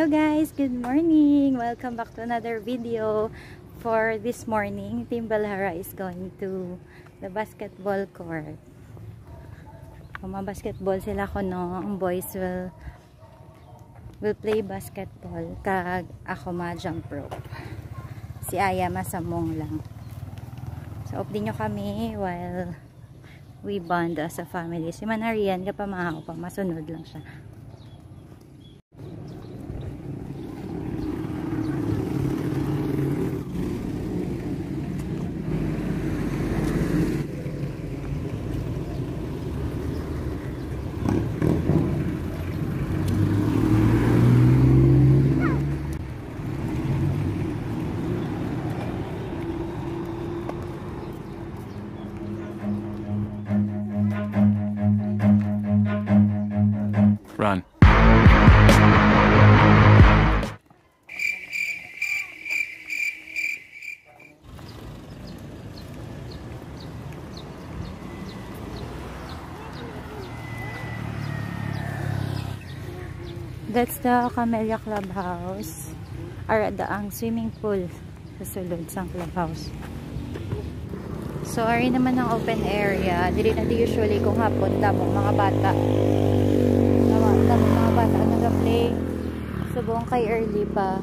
Hello guys, good morning. Welcome back to another video. For this morning, Team Balhara is going to the basketball court. Basketball sila ko no. Ang boys will play basketball. Kag ako ma-jump rope. Si Aya masamong lang. So update nyo kami while we bond as a family. Si Manarian kapamahaw pa, masunod lang siya. Run. That's the Camellia Clubhouse. Or ang swimming pool sa sulod sa clubhouse. So, ari naman ang open area. Dili na di usually kung hapon tamo mga bata. Tamo mga bata nag-play. So, buong kay early pa.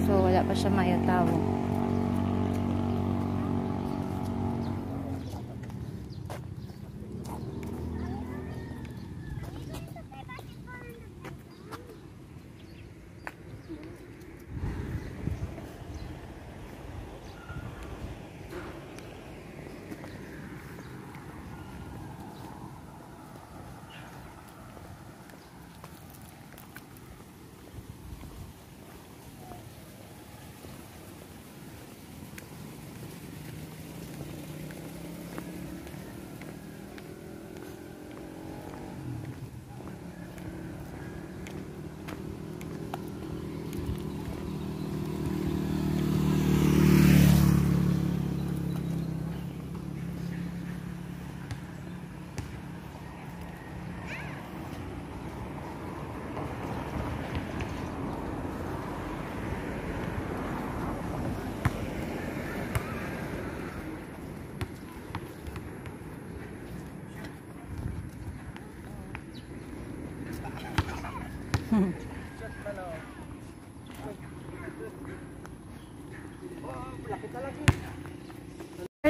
So, wala pa siya mayataw.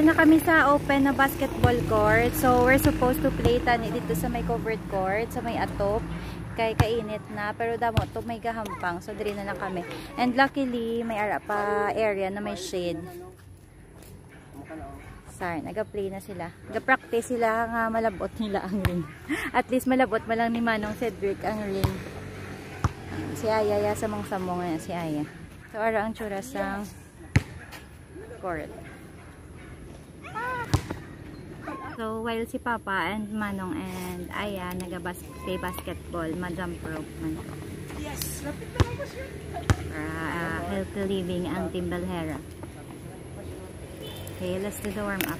Na kami sa open na basketball court. So, we're supposed to play tani dito sa may covered court, sa may atop. Kay kainit na. Pero damo to may gahampang. So, diri na lang kami. And luckily, may ara pa area na may shade. Sorry, nag-play na sila. Nag-practice sila nga malabot nila ang ring. At least malabot malang ni Manong Cedric ang ring. Si Aya, samong-samong na si Aya. So, ara ang tsura sa court. So, while si Papa and Manong and Aya nag-play basketball, ma-jump rope man. Yes! Healthy living ang Team Balhara. Okay, let's do the warm-up.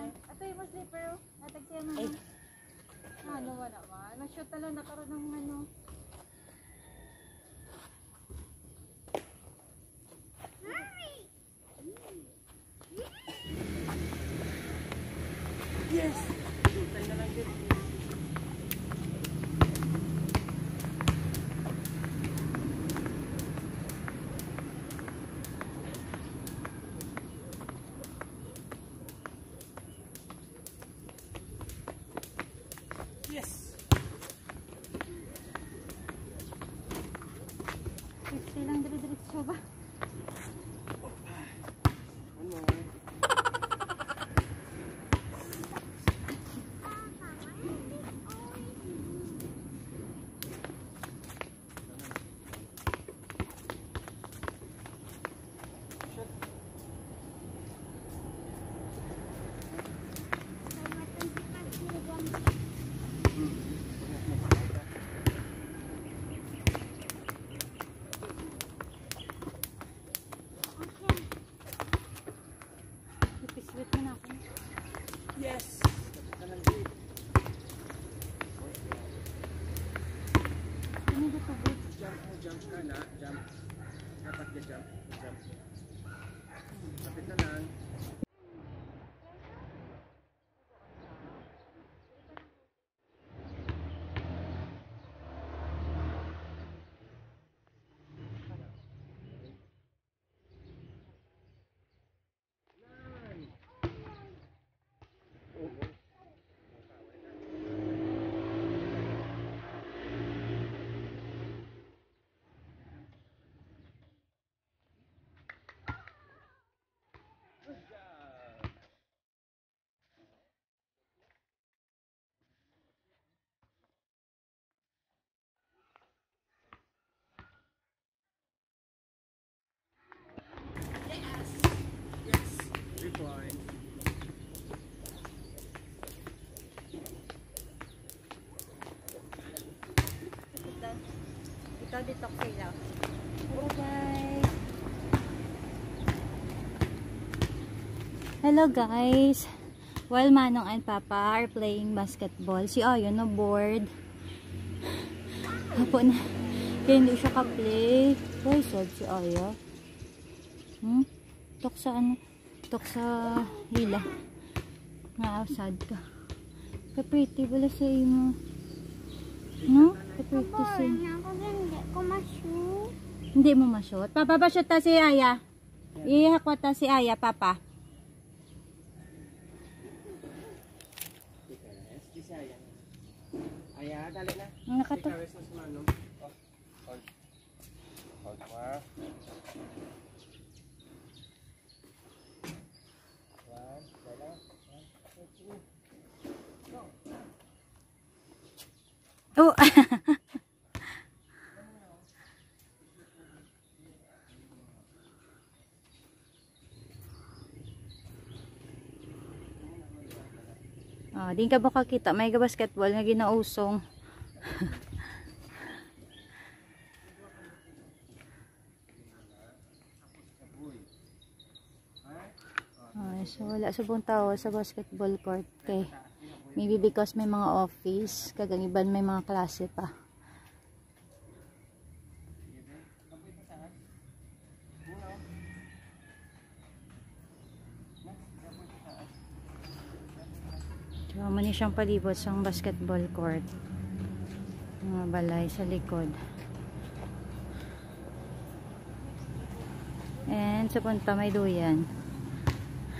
Ito yung slipper. Natag siya mo. Ano wala man. Mas-shoot talo nakaroon ng ano. Lang dire-diretso ba? Yes! Jump ka na, jump. Dapat ka jump. Kapit na lang. Recline. Ito dito sila. Hello guys. Hello guys. While Manong and Papa are playing basketball, si Aya na bored. Hapo na. Kaya hindi siya ka-play. Why sad si Aya? Tok sa ano? Tok sa hila. Nga-sad ka. Ka-pretty wala sa imo. No? Ka-pretty sa imo. Hindi mo ma-shoot? Papa, ba-shoot ta si Aya? Ihakwa ta si Aya, Papa. Aya, dali na. Nakato. Hold pa. Oh. Oh, di ka ba kakita may basketball nga ginausong. So wala sa buong tao sa basketball court kay maybe because may mga office kagang iban may mga klase pa. So mani siyang palibot sa basketball court. Mga balay sa likod. And sa punta may duyan.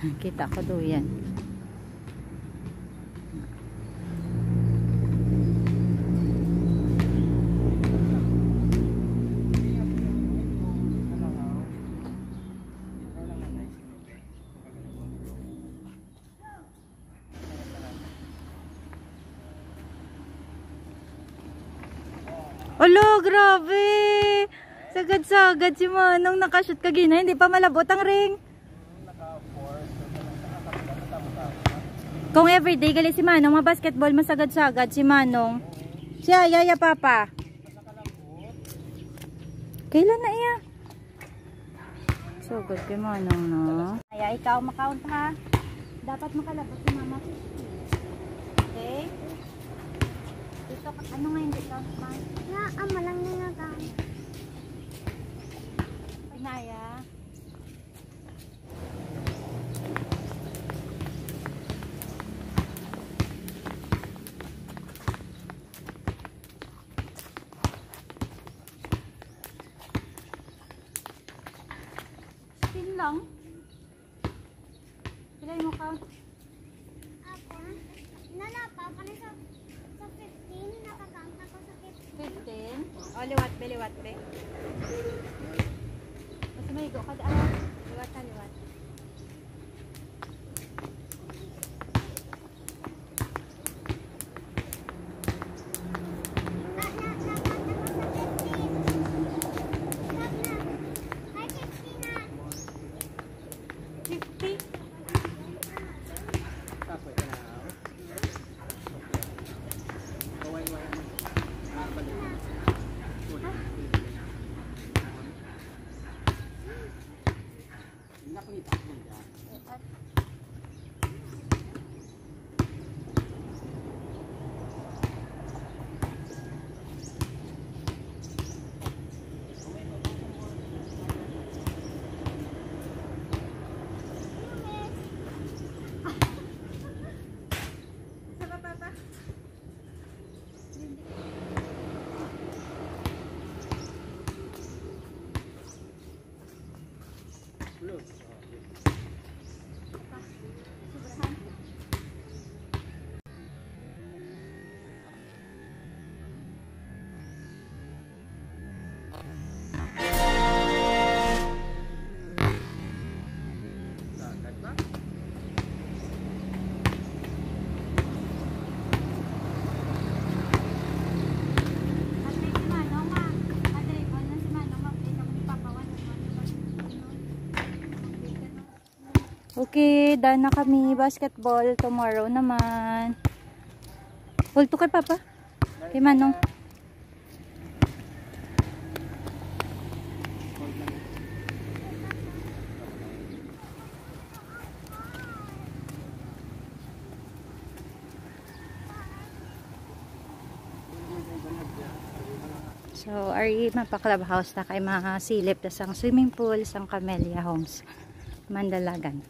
Kita ko duyan. Alo, grabe! Sagad-sagad si Manong nakashoot kagina. Hindi pa malabot ang ring. Kung everyday gali si Manong, ma-basketball masagad-sagad si Manong. Siya, yaya papa. Kailan na iya? So good kay Manong, no? Ay, ikaw makount ha. Dapat makalabot si Mama. Okay? Dito, ano nga yung dito? Malang ninagang. Pinaya. lang. Pilay mo ka. Ako, nalapa pa na sa 15, nakakount ako sa 15. 15. O, liwat be, liwat be. Mas mahigo ka daan. Liwat ka, liwat. Okay, done na kami. Basketball tomorrow naman. Pulto kay Papa. Kay Manong. So, ari mapa-clubhouse na kay mga silip na sang swimming pool, sang Camellia Homes. Mandalagan.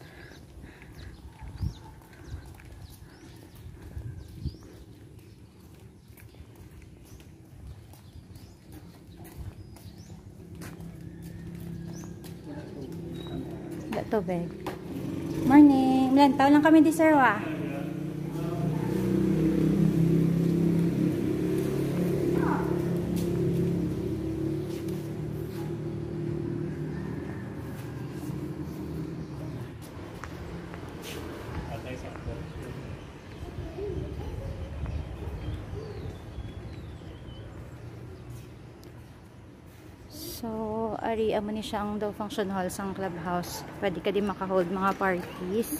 Tubig. Morning. Lantaw lang kami di Sarwa. So, ari amo ni siya ang daw function hall sang clubhouse. Pwede ka din makahold mga parties.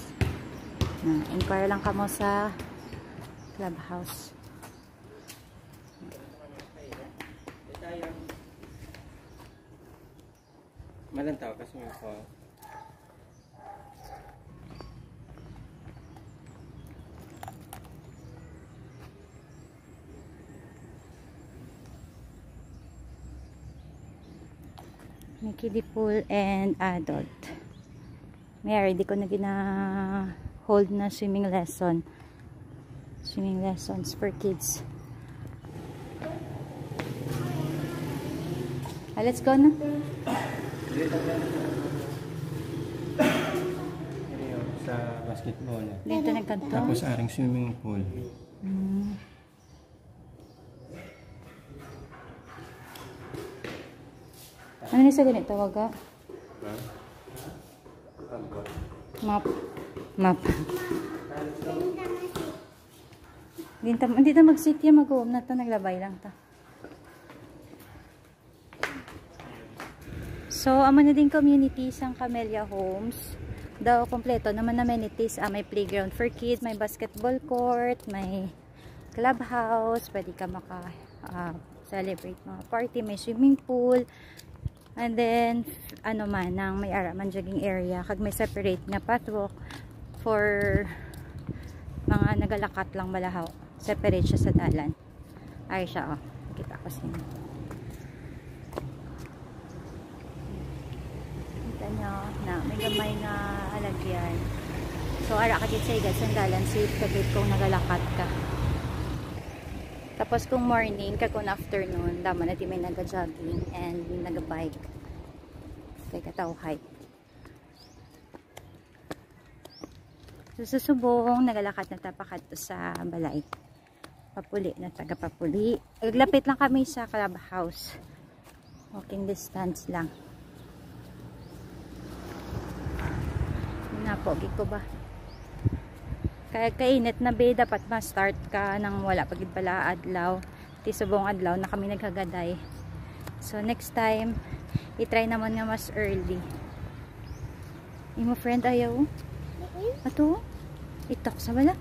Inquire lang kamo sa clubhouse. Malantaw kasi ko. May kiddie pool and adult. May di ko na hold na swimming lesson. Swimming lessons for kids. Let's go na. Sa basketball. Dito nagkanto. Tapos aring swimming pool. Ano ni sa ganito tawag ka? Map. Map. Hindi ta mag-sit yan, mag-uom na to, naglabay lang ta. So, amo na din community sang Camellia Homes. Daw kompleto naman amenities, may playground for kids, may basketball court, may clubhouse, pwede ka celebrate mga party, may swimming pool. And then, ano man, may araman jogging area. Kag may separate na pathwalk for mga nagalakat lang malahaw. Separate siya sa dalan. Ay siya, oh. Kita ko siya. Kita nyo, na may gamay na alagyan. So, ara ka din sa igas ang dalan. Safe ka din kung nagalakat ka. Tapos kung morning, kung afternoon, dama na di may naga-jogging and naga-bike. Kaya katawhay. So, susubong, nagalakad na tapakat to sa balay. Papuli na taga Papuli. Naglapit lang kami sa clubhouse. Walking distance lang. Napogi ko ba? Kaya kainit na be, dapat ma-start ka nang wala pagid pala adlaw. Tisubong adlaw na kami naghagaday. So next time, i-try naman nga mas early. Imo friend ayaw? Ato? Itok sa bala?